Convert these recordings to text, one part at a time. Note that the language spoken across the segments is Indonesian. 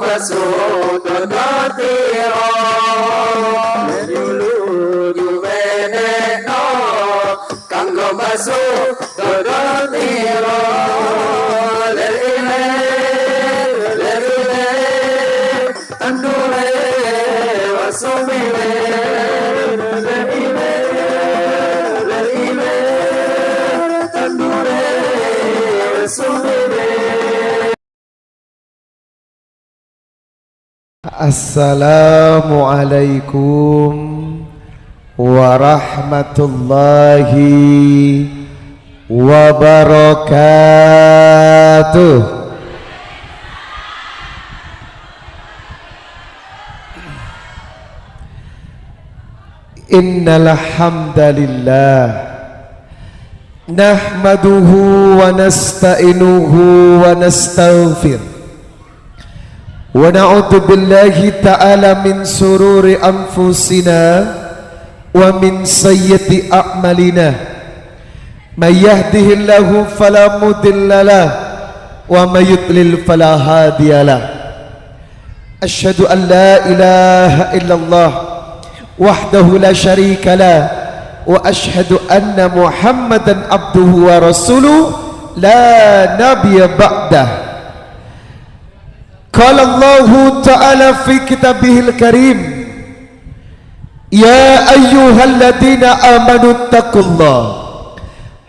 masuk donatiro dulu duweneno kanggo masuk donatiro lerine tandure wasumile lerine tandure wasumile. Assalamualaikum warahmatullahi wabarakatuh. Innal hamdalillah nahmaduhu wa nasta'inuhu wa nastaghfir wa na'udzu billahi ta'ala min sururi anfusina wa min sayyiati a'malina may yahdihillahu fala mudhillalah wa may yudlil fala hadiyalah. Asyhadu an la ilaha illallah wahdahu la syarika lah wa asyhadu anna muhammadan abduhu wa rasuluh la nabiyya ba'dah. Qala Allahu ta'ala fi kitabihil karim ya ayyuhalladzina amanu taqullaha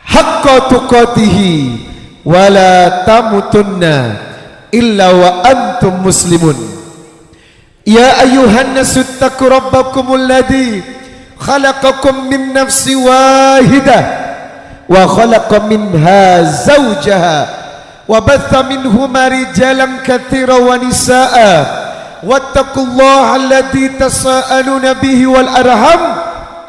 haqqa tuqatih wa la tamutunna illa wa antum muslimun. Ya ayyuhan nasu taqu rabbakumul ladzi khalaqakum min nafsin wahidah wa khalaqa minha zawjaha wa batha minhuma rijalan katsiran wa nisaa'a wattaqullaha alladzi tasaaluna bihi wal arham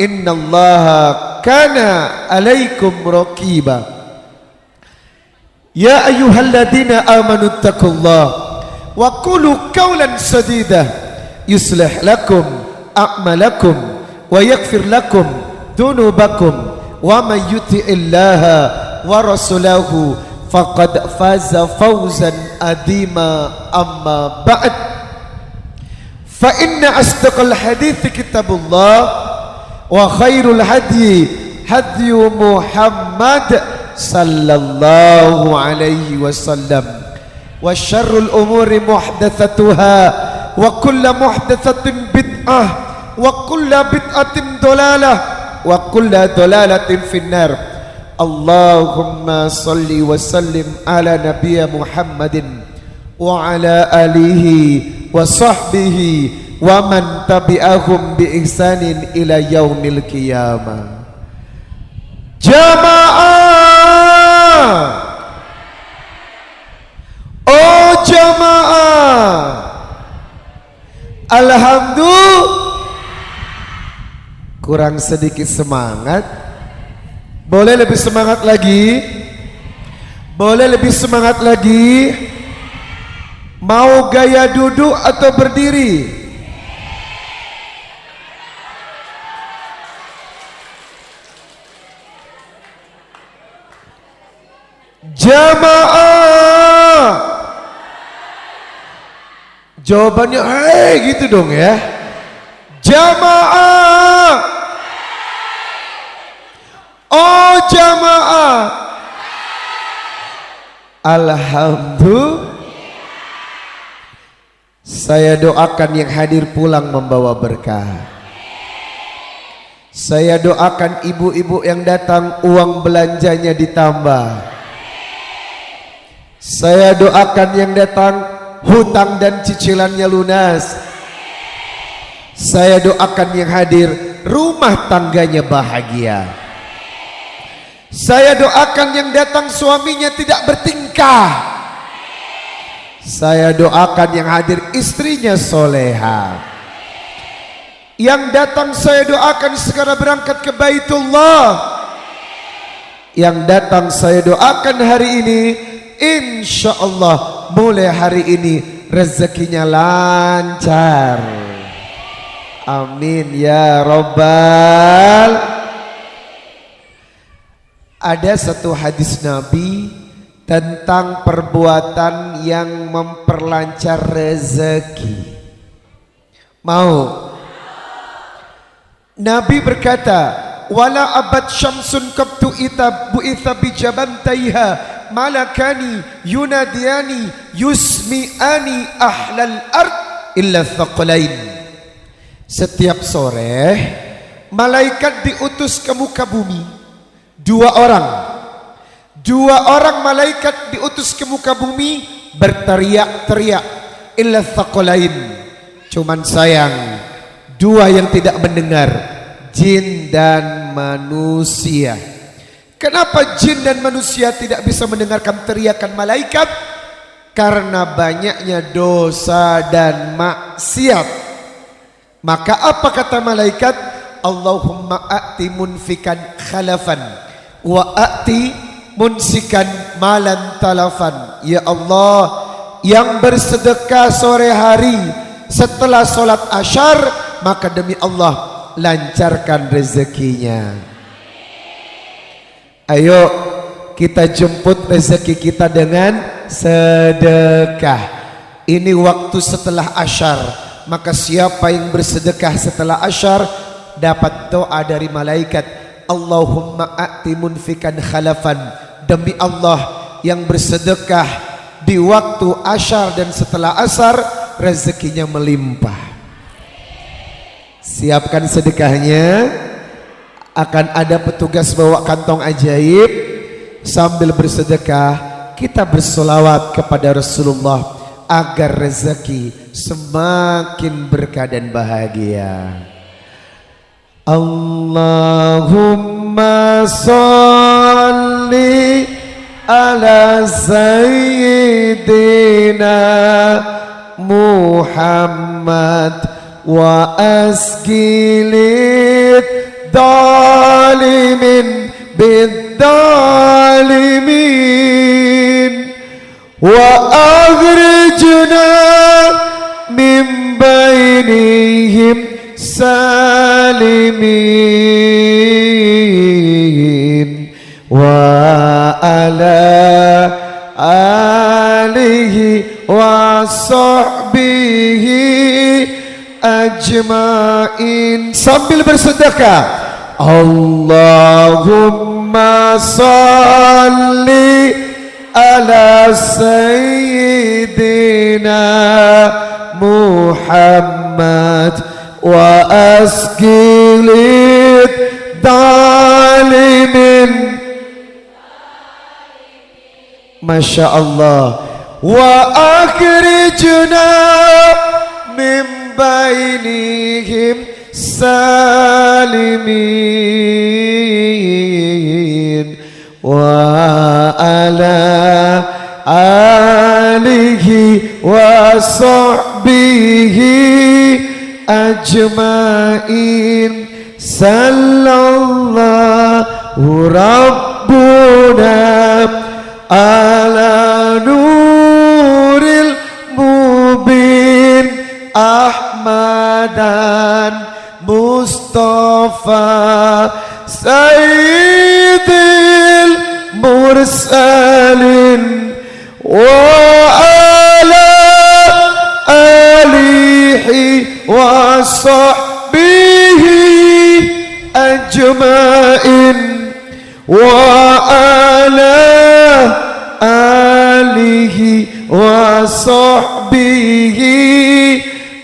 innallaha kana 'alaikum raqiba. Ya ayyuhalladzina amanu taqullaha wa qulu qawlan sadida yuslih lakum a'malakum wa yaghfir lakum dhunubakum wa may yuti'illaha wa rasulahu faqad faza fawzan adima. Amma ba'd, fa inna asdaqal hadithi kitabullah wa khairul hadyi hadyu Muhammad sallallahu alaihi wasallam wa syarrul umuri muhdatsatuha wa kullu muhdatsatin bid'ah wa kullu bid'atin dalalah wa kullu dalalatin finnar. Allahumma salli wa sallim ala nabiyya Muhammadin wa ala alihi wa sahbihi wa man tabi'ahum bi ihsanin ila yaumil qiyamah. Jamaah, oh jamaah, alhamdulillah. Kurang sedikit semangat. Boleh lebih semangat lagi? Boleh lebih semangat lagi? Mau gaya duduk atau berdiri? Jamaah, jawabannya hei gitu dong ya. Jamaah, oh jamaah, alhamdulillah. Saya doakan yang hadir pulang membawa berkah. Saya doakan ibu-ibu yang datang uang belanjanya ditambah. Saya doakan yang datang hutang dan cicilannya lunas. Saya doakan yang hadir rumah tangganya bahagia. Saya doakan yang datang suaminya tidak bertingkah. Saya doakan yang hadir istrinya soleha. Yang datang saya doakan segera berangkat ke Baitullah. Yang datang saya doakan hari ini, insya Allah mulai hari ini rezekinya lancar. Amin ya Rabbal. Ada satu hadis Nabi tentang perbuatan yang memperlancar rezeki. Mau? Nabi berkata, wala abad syamsun qabtu bu'itha bijabantaiha malakani yunadiyani yusmi'ani ahlal ard illa thaqalain. Setiap sore malaikat diutus ke muka bumi. Dua orang malaikat diutus ke muka bumi berteriak-teriak, illa thaqalain. Cuman sayang, dua yang tidak mendengar, jin dan manusia. Kenapa jin dan manusia tidak bisa mendengarkan teriakan malaikat? Karena banyaknya dosa dan maksiat. Maka apa kata malaikat? Allahumma a'ti munfikan khalafan wa a'ti munsikan malan talafan. Ya Allah, yang bersedekah sore hari setelah sholat asyar, maka demi Allah lancarkan rezekinya. Ayo kita jemput rezeki kita dengan sedekah. Ini waktu setelah asyar, maka siapa yang bersedekah setelah asyar dapat doa dari malaikat, Allahumma a'ti munfikan khalafan. Demi Allah, yang bersedekah di waktu asyar dan setelah asar rezekinya melimpah. Siapkan sedekahnya. Akan ada petugas bawa kantong ajaib. Sambil bersedekah kita bersolawat kepada Rasulullah agar rezeki semakin berkah dan bahagia. Allahumma sholli ala sayyidina Muhammad wa asqilit dalimin biddalimin wa akhrijna min bainihim salimin wa ala alihi wa sahbihi ajmain. Sambil bersedekah, Allahumma salli ala sayyidina Muhammad wa asqilit dalimin. Masya Allah. Wa akhrijna min bainihim salimin wa ala alihi wa sahbihi ajmain. Sallallahu rabbuna ala nuril mubin Ahmadan Mustafa Sayyidil Mursalin wa ala alihi wa sahbihi ajmain wa ala alihi wa sahbihi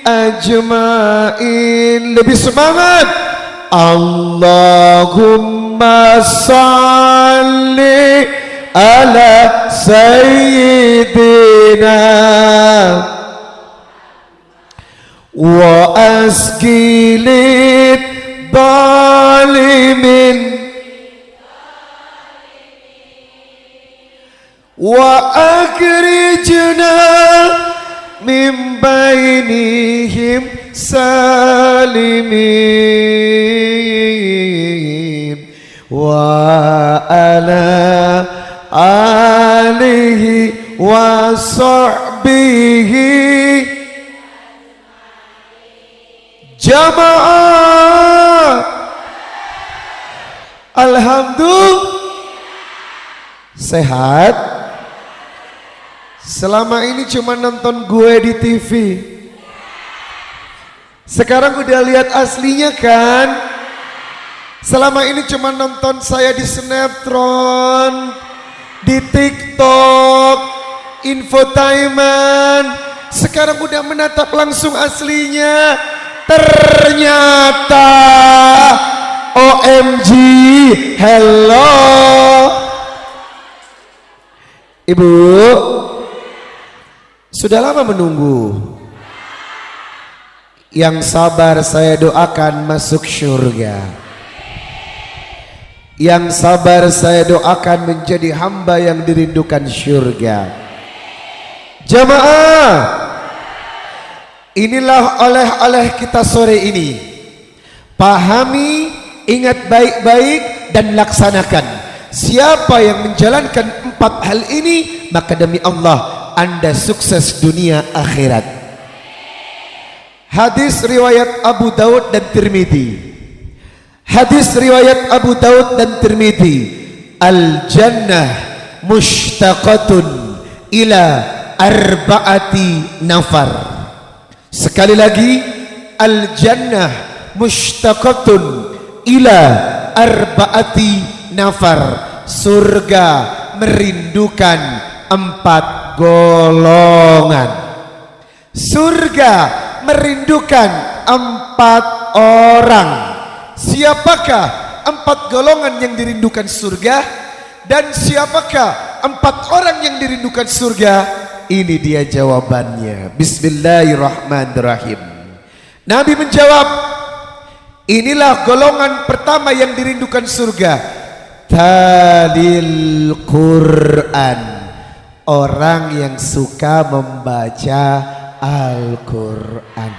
ajmain. Lebih semangat. Allahumma salli ala sayyidina wa asqilit dalimin wa akhrijna min bainihim salimin wa ala alihi wa sahbihi jamaah. Alhamdulillah. Sehat. Selama ini cuma nonton gue di TV. Sekarang udah lihat aslinya kan? Selama ini cuma nonton saya di sinetron, di TikTok, infotainment. Sekarang udah menatap langsung aslinya. Ternyata OMG, hello. Ibu, sudah lama menunggu. Yang sabar saya doakan masuk surga. Yang sabar saya doakan menjadi hamba yang dirindukan surga. Jamaah, inilah oleh-oleh kita sore ini. Pahami, ingat baik-baik dan laksanakan. Siapa yang menjalankan 4 hal ini, maka demi Allah Anda sukses dunia akhirat. Hadis riwayat Abu Daud dan Tirmidzi. Hadis riwayat Abu Daud dan Tirmidzi. Al-jannah mushtaqatun ila arba'ati nafar. Sekali lagi, al-jannah mushtaqatun ila arba'ati nafar. Surga merindukan 4 golongan. Surga merindukan 4 orang. Siapakah 4 golongan yang dirindukan surga? Dan siapakah 4 orang yang dirindukan surga? Ini dia jawabannya. Bismillahirrahmanirrahim. Nabi menjawab, inilah golongan pertama yang dirindukan surga. Talil Quran. Orang yang suka membaca Al-Quran.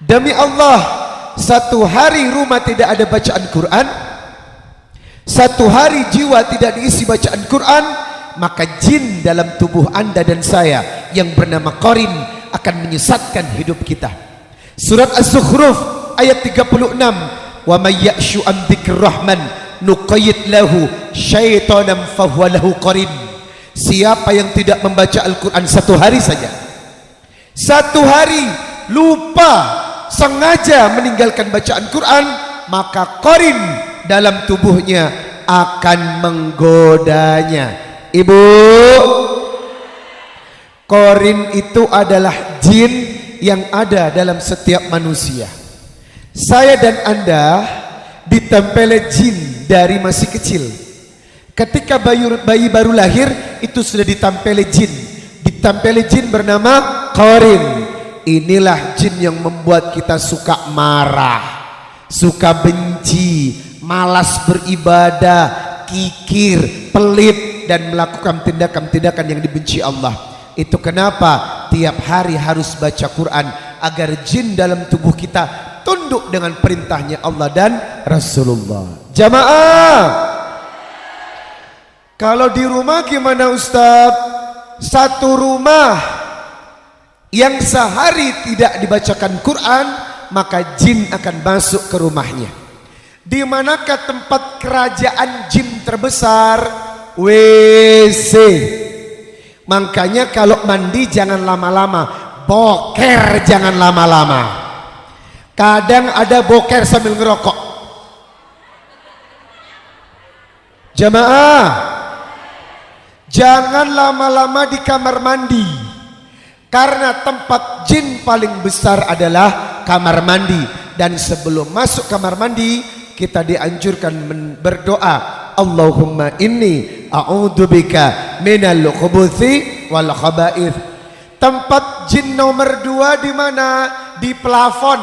Demi Allah, satu hari rumah tidak ada bacaan Quran, satu hari jiwa tidak diisi bacaan Quran, maka jin dalam tubuh Anda dan saya yang bernama Qarin akan menyesatkan hidup kita. Surat Az-Zukhruf ayat 36. Wa may ya'shu an dzikrir rahman nuqayyid lahu syaitanan fahuwa lahu qarin. Siapa yang tidak membaca Al-Quran satu hari saja, satu hari lupa sengaja meninggalkan bacaan Quran, maka Qarin dalam tubuhnya akan menggodanya. Ibu, Qarin itu adalah jin yang ada dalam setiap manusia. Saya dan Anda ditempeli jin dari masih kecil. Ketika bayi baru lahir itu sudah ditempeli jin. Ditempeli jin bernama Qarin. Inilah jin yang membuat kita suka marah, suka benci, malas beribadah, kikir, pelit, dan melakukan tindakan-tindakan yang dibenci Allah. Itu kenapa tiap hari harus baca Quran, agar jin dalam tubuh kita tunduk dengan perintahnya Allah dan Rasulullah. Jamaah, kalau di rumah gimana Ustaz? Satu rumah yang sehari tidak dibacakan Quran, maka jin akan masuk ke rumahnya. Di manakah tempat kerajaan jin terbesar? WC. Makanya kalau mandi jangan lama-lama, boker jangan lama-lama. Kadang ada boker sambil ngerokok. Jamaah, jangan lama-lama di kamar mandi, karena tempat jin paling besar adalah kamar mandi. Dan sebelum masuk kamar mandi, kita dianjurkan berdoa, Allahumma inni a'udzubika minal khubuthi wal khaba'ith. Tempat jin nomor 2 di mana? Di plafon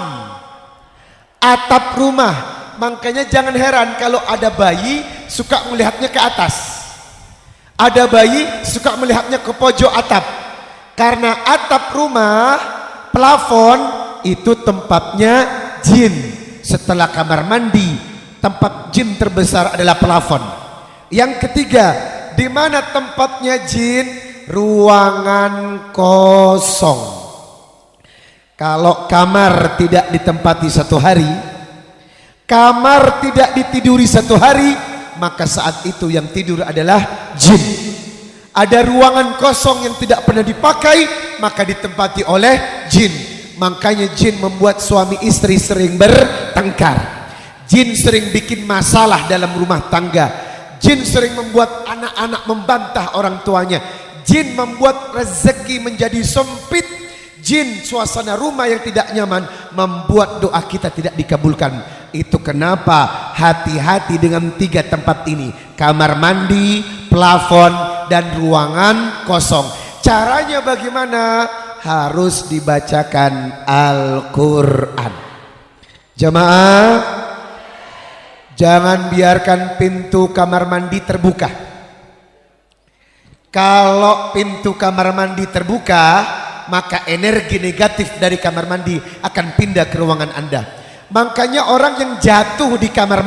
atap rumah. Makanya jangan heran kalau ada bayi suka melihatnya ke atas, ada bayi suka melihatnya ke pojok atap. Karena atap rumah, plafon itu tempatnya jin. Setelah kamar mandi, tempat jin terbesar adalah plafon. Yang ketiga, di mana tempatnya jin? Ruangan kosong. Kalau kamar tidak ditempati satu hari, kamar tidak ditiduri satu hari, maka saat itu yang tidur adalah jin. Ada ruangan kosong yang tidak pernah dipakai, maka ditempati oleh jin. Makanya jin membuat suami istri sering bertengkar. Jin sering bikin masalah dalam rumah tangga. Jin sering membuat anak-anak membantah orang tuanya. Jin membuat rezeki menjadi sempit. Jin suasana rumah yang tidak nyaman membuat doa kita tidak dikabulkan. Itu kenapa hati-hati dengan 3 tempat ini: kamar mandi, plafon, dan ruangan kosong. Caranya bagaimana? Harus dibacakan Al-Quran. Jamaah, jangan biarkan pintu kamar mandi terbuka. Kalau pintu kamar mandi terbuka, maka energi negatif dari kamar mandi akan pindah ke ruangan Anda. Makanya orang yang jatuh di kamar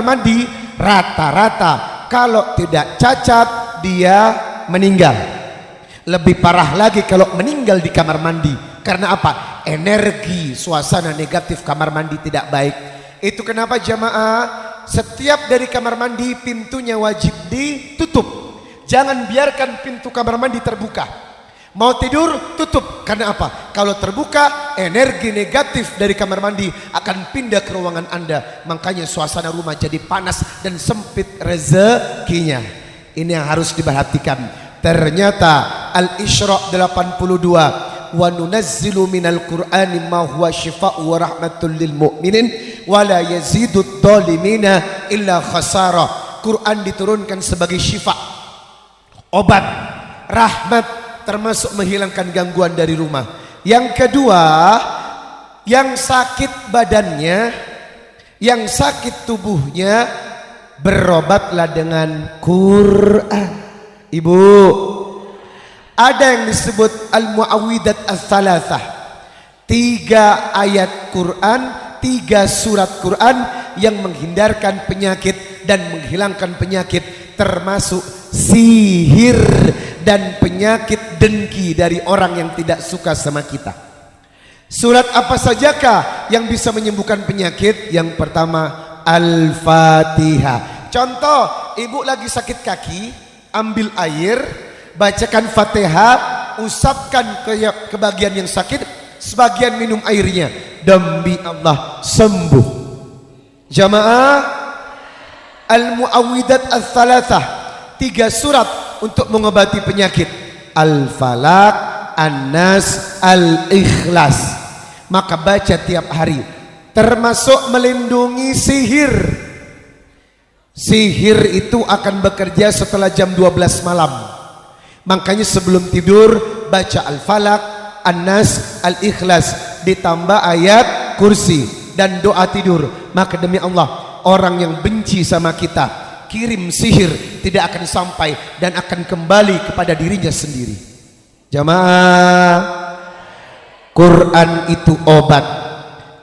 mandi, rata-rata kalau tidak cacat dia meninggal. Lebih parah lagi kalau meninggal di kamar mandi. Karena apa? Energi suasana negatif kamar mandi tidak baik. Itu kenapa jamaah, setiap dari kamar mandi pintunya wajib ditutup. Jangan biarkan pintu kamar mandi terbuka. Mau tidur tutup. Karena apa? Kalau terbuka, energi negatif dari kamar mandi akan pindah ke ruangan Anda. Makanya suasana rumah jadi panas dan sempit rezekinya. Ini yang harus diperhatikan. Ternyata Al-Isra 82, wa nunazzilu minal Qur'ani ma huwa syifaa'u wa rahmatul lil mu'minin wa la yazidud dhalimina illa khasara. Quran diturunkan sebagai syifa, obat, rahmat, termasuk menghilangkan gangguan dari rumah. Yang kedua, yang sakit badannya, yang sakit tubuhnya, berobatlah dengan Quran. Ibu, ada yang disebut Al-Mu'awwidat Ats-Tsalatsah, 3 ayat Quran, 3 surat Quran yang menghindarkan penyakit dan menghilangkan penyakit, termasuk sihir dan penyakit dengki dari orang yang tidak suka sama kita. Surat apa sajakah yang bisa menyembuhkan penyakit? Yang pertama Al-Fatihah. Contoh, ibu lagi sakit kaki, ambil air, bacakan Fatihah, usapkan ke bagian yang sakit, sebagian minum airnya, demi Allah sembuh. Jamaah, Al-Mu'awwidat Ats-Tsalatsah, 3 surat untuk mengobati penyakit: Al-Falaq, An-Nas, Al-Ikhlas. Maka baca tiap hari, termasuk melindungi sihir. Sihir itu akan bekerja setelah jam 12 malam. Makanya sebelum tidur baca Al-Falaq, An-Nas, Al-Ikhlas, ditambah ayat kursi dan doa tidur. Maka demi Allah, orang yang benci sama kita, kirim sihir, tidak akan sampai dan akan kembali kepada dirinya sendiri. Jamaah, Quran itu obat,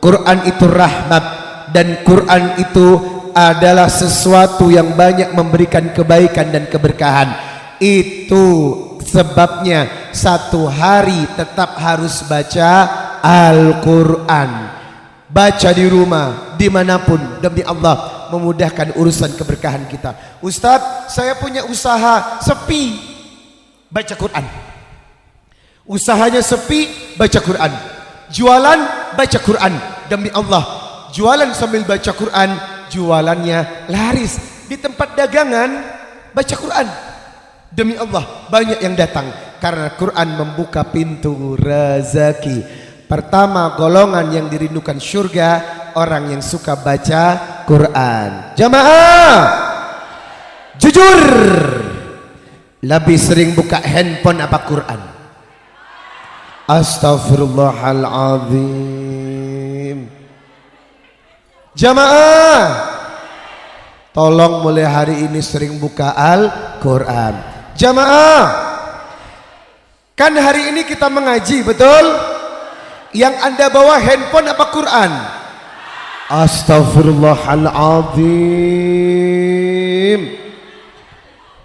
Quran itu rahmat, dan Quran itu adalah sesuatu yang banyak memberikan kebaikan dan keberkahan. Itu sebabnya 1 hari tetap harus baca Al-Quran. Baca di rumah, dimanapun, demi Allah memudahkan urusan keberkahan kita. Ustadz, saya punya usaha sepi, baca Quran. Usahanya sepi, baca Quran. Jualan, baca Quran. Demi Allah, jualan sambil baca Quran, jualannya laris. Di tempat dagangan, baca Quran. Demi Allah, banyak yang datang karena Quran membuka pintu rezeki. Pertama, golongan yang dirindukan surga, orang yang suka baca Quran. Jamaah, jujur, lebih sering buka handphone apa Quran? Astaghfirullahaladzim. Jamaah, tolong mulai hari ini sering buka Al-Quran. Jamaah, kan hari ini kita mengaji, betul? Yang Anda bawa handphone apa Quran? Astaghfirullahaladzim.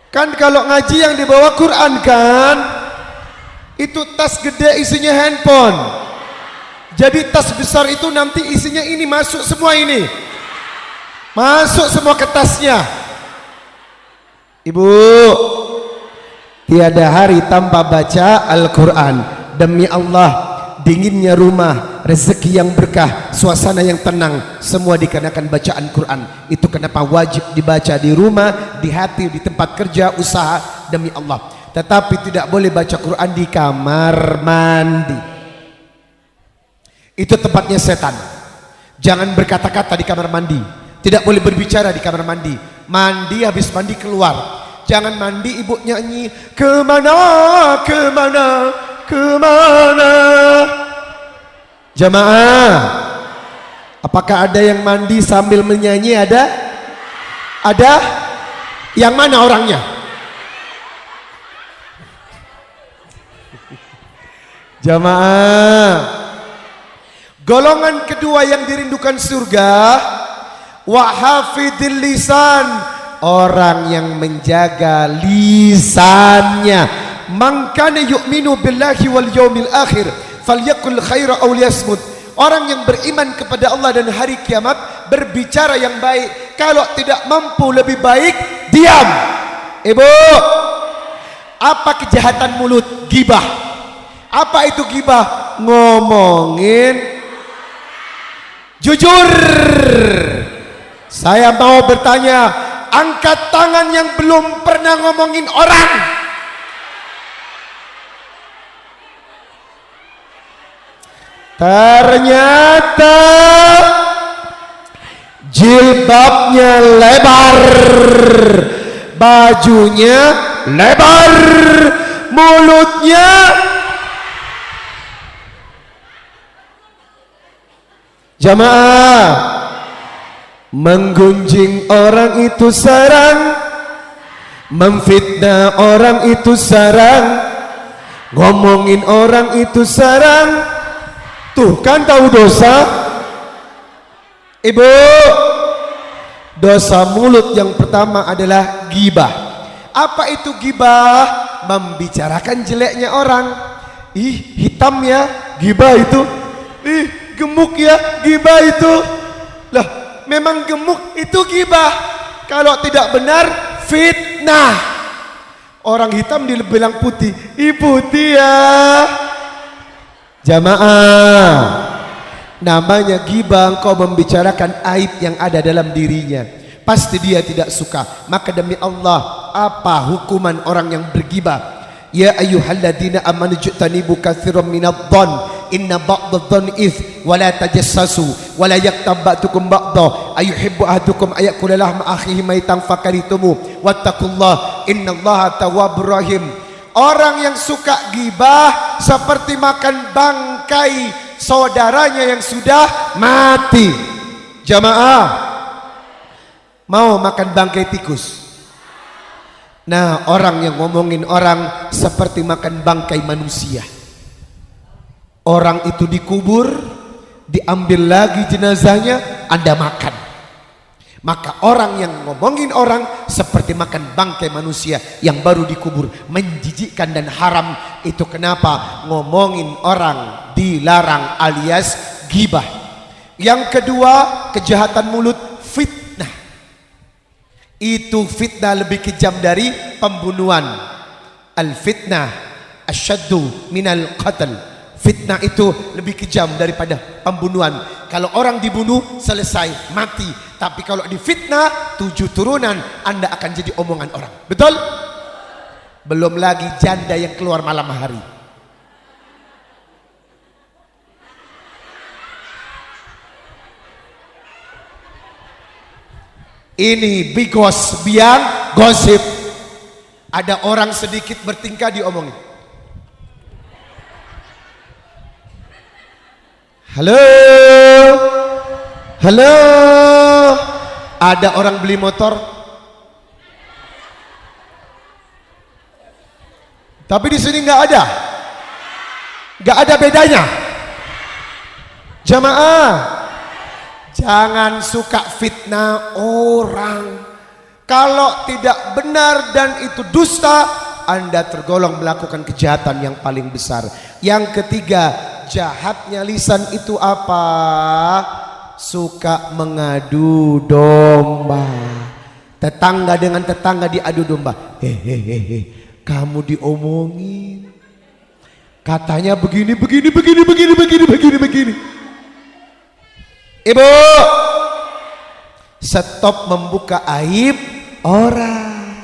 Kan kalau ngaji yang dibawa Quran kan? Itu tas gede isinya handphone. Jadi tas besar itu nanti isinya ini, masuk semua ini. Masuk semua ke tasnya. Ibu, tiada hari tanpa baca Al-Quran. Demi Allah, dinginnya rumah, rezeki yang berkah, suasana yang tenang, semua dikarenakan bacaan Quran. Itu kenapa wajib dibaca di rumah, di hati, di tempat kerja, usaha, demi Allah. Tetapi tidak boleh baca Quran di kamar mandi. Itu tempatnya setan. Jangan berkata-kata di kamar mandi. Tidak boleh berbicara di kamar mandi. Mandi, habis mandi keluar. Jangan mandi ibu nyanyi kemana, kemana, kemana. Jamaah, apakah ada yang mandi sambil menyanyi? Ada? Ada? Yang mana orangnya? Jamaah, golongan kedua yang dirindukan surga, wa hafidil lisan, orang yang menjaga lisannya. Man kana yu'minu billahi wal yaumil akhir falyakul khaira aw liyasmut. Orang yang beriman kepada Allah dan hari kiamat berbicara yang baik. Kalau tidak mampu lebih baik, diam. Ibu, apa kejahatan mulut? Gibah. Apa itu gibah? Ngomongin. Jujur, saya mau bertanya, angkat tangan yang belum pernah ngomongin orang. Ternyata jilbabnya lebar, bajunya lebar, mulutnya jamaah, menggunjing orang itu sarang, memfitnah orang itu sarang, ngomongin orang itu sarang. Tuh kan tahu dosa. Ibu, dosa mulut yang pertama adalah gibah. Apa itu gibah? Membicarakan jeleknya orang. Ih, hitam ya gibah itu. Ih, gemuk ya gibah itu. Lah, memang gemuk itu gibah. Kalau tidak benar, fitnah. Orang hitam dibilang putih, ih putih ya. Jamaah, namanya gibah, engkau membicarakan aib yang ada dalam dirinya. Pasti dia tidak suka. Maka demi Allah, apa hukuman orang yang bergibah? Ya ayyuhalladzina amanu jtanibu katsiran minadh-dhann inna ba'dadh-dhanni its wa la tajassasu wa la yaktab ba'dukum ba'dha ayuhibbu ahadukum ayakula lahma akhihi maitan fakaritumu wattaqullah innallaha tawwabur rahim. Orang yang suka gibah seperti makan bangkai saudaranya yang sudah mati. Jamaah, mau makan bangkai tikus? Nah, orang yang ngomongin orang seperti makan bangkai manusia. Orang itu dikubur, diambil lagi jenazahnya, Anda makan. Maka orang yang ngomongin orang seperti makan bangkai manusia yang baru dikubur, menjijikkan dan haram. Itu kenapa ngomongin orang dilarang alias gibah. Yang kedua, kejahatan mulut, fitnah. Itu fitnah lebih kejam dari pembunuhan. Al-fitnah asyaddu minal qatl. Fitnah itu lebih kejam daripada pembunuhan. Kalau orang dibunuh, selesai, mati. Tapi kalau difitnah, 7 turunan Anda akan jadi omongan orang. Betul? Belum lagi janda yang keluar malam hari. Ini bigos, biang gosip. Ada orang sedikit bertingkah diomongin. Halo, halo, ada orang beli motor, tapi di sini nggak ada bedanya. Jamaah, jangan suka fitnah orang. Kalau tidak benar dan itu dusta, Anda tergolong melakukan kejahatan yang paling besar. Yang ketiga, jahatnya lisan itu apa? Suka mengadu domba. Tetangga dengan tetangga diadu domba. Hehehe, kamu diomongin. Katanya begini. Ibu, stop membuka aib orang.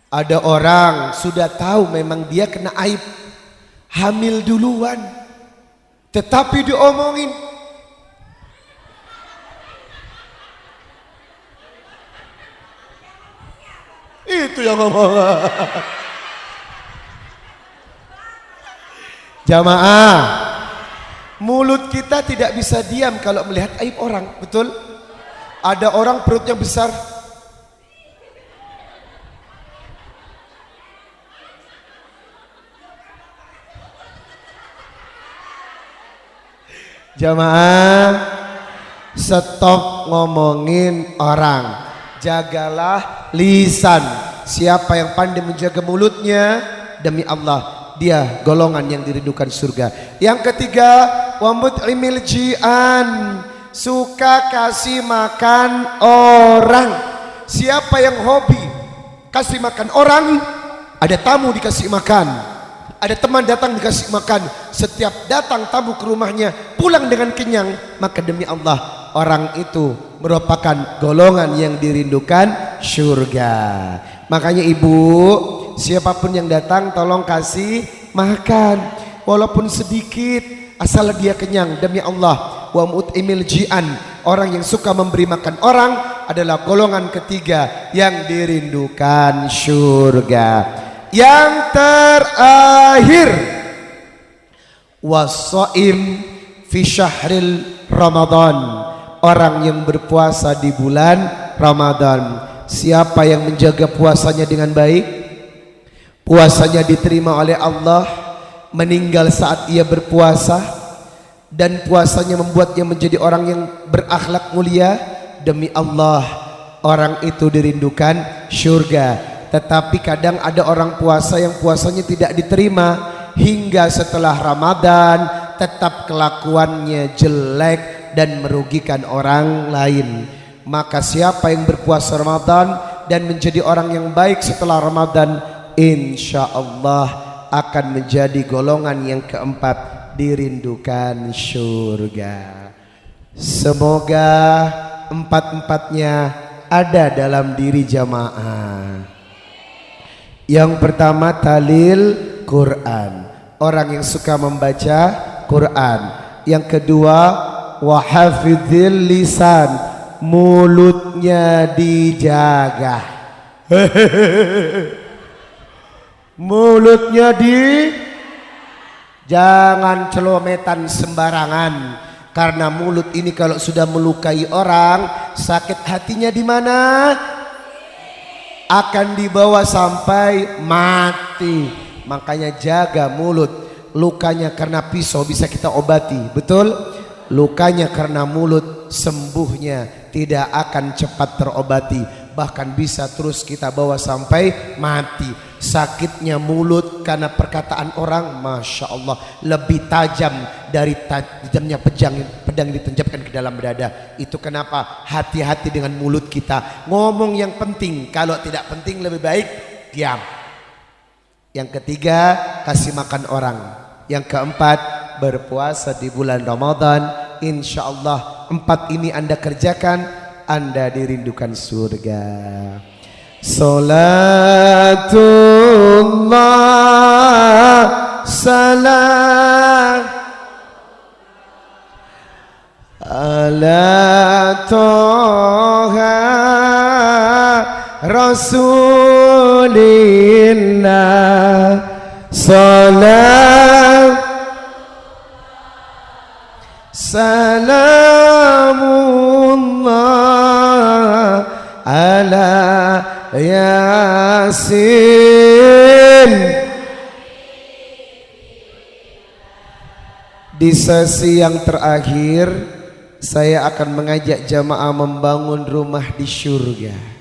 Ada orang sudah tahu memang dia kena aib, hamil duluan, tetapi diomongin. Itu yang ngomong. Jamaah, mulut kita tidak bisa diam kalau melihat aib orang, betul? Ada orang perutnya besar, jamaah, stop ngomongin orang. Jagalah lisan. Siapa yang pandai menjaga mulutnya, demi Allah dia golongan yang dirindukan surga. Yang ketiga, wa mut'imil ji'an, suka kasih makan orang. Siapa yang hobi kasih makan orang, ada tamu dikasih makan, ada teman datang dikasih makan, setiap datang tamu ke rumahnya pulang dengan kenyang, maka demi Allah orang itu merupakan golongan yang dirindukan surga. Makanya ibu, siapapun yang datang tolong kasih makan walaupun sedikit, asal dia kenyang, demi Allah. Wa mut'imil ji'an, orang yang suka memberi makan orang adalah golongan ketiga yang dirindukan surga. Yang terakhir, was-shaim fi syahril Ramadan, orang yang berpuasa di bulan Ramadan. Siapa yang menjaga puasanya dengan baik, puasanya diterima oleh Allah, meninggal saat ia berpuasa, dan puasanya membuatnya menjadi orang yang berakhlak mulia, demi Allah orang itu dirindukan surga. Tetapi kadang ada orang puasa yang puasanya tidak diterima, hingga setelah Ramadan tetap kelakuannya jelek dan merugikan orang lain. Maka siapa yang berpuasa Ramadan dan menjadi orang yang baik setelah Ramadan, insya Allah akan menjadi golongan yang keempat dirindukan surga. Semoga empat-empatnya ada dalam diri jamaah. Yang pertama, talil Quran, orang yang suka membaca Quran. Yang kedua, wahafidhil lisan, mulutnya dijaga. Mulutnya jangan celometan sembarangan, karena mulut ini kalau sudah melukai orang, sakit hatinya di mana? Akan dibawa sampai mati. Makanya jaga mulut. Lukanya karena pisau bisa kita obati, betul? Lukanya karena mulut, sembuhnya tidak akan cepat terobati, bahkan bisa terus kita bawa sampai mati. Sakitnya mulut karena perkataan orang, Masya Allah, lebih tajam dari tajamnya pedang ditancapkan ke dalam dada. Itu kenapa hati-hati dengan mulut kita. Ngomong yang penting, kalau tidak penting lebih baik diam. Yang ketiga, kasih makan orang. Yang keempat, berpuasa di bulan Ramadan. Insya Allah empat ini Anda kerjakan, Anda dirindukan surga. Salatullah salam ala toha rasulillah, salam salamullah ala Yasin. Di sesi yang terakhir, saya akan mengajak jamaah membangun rumah di surga.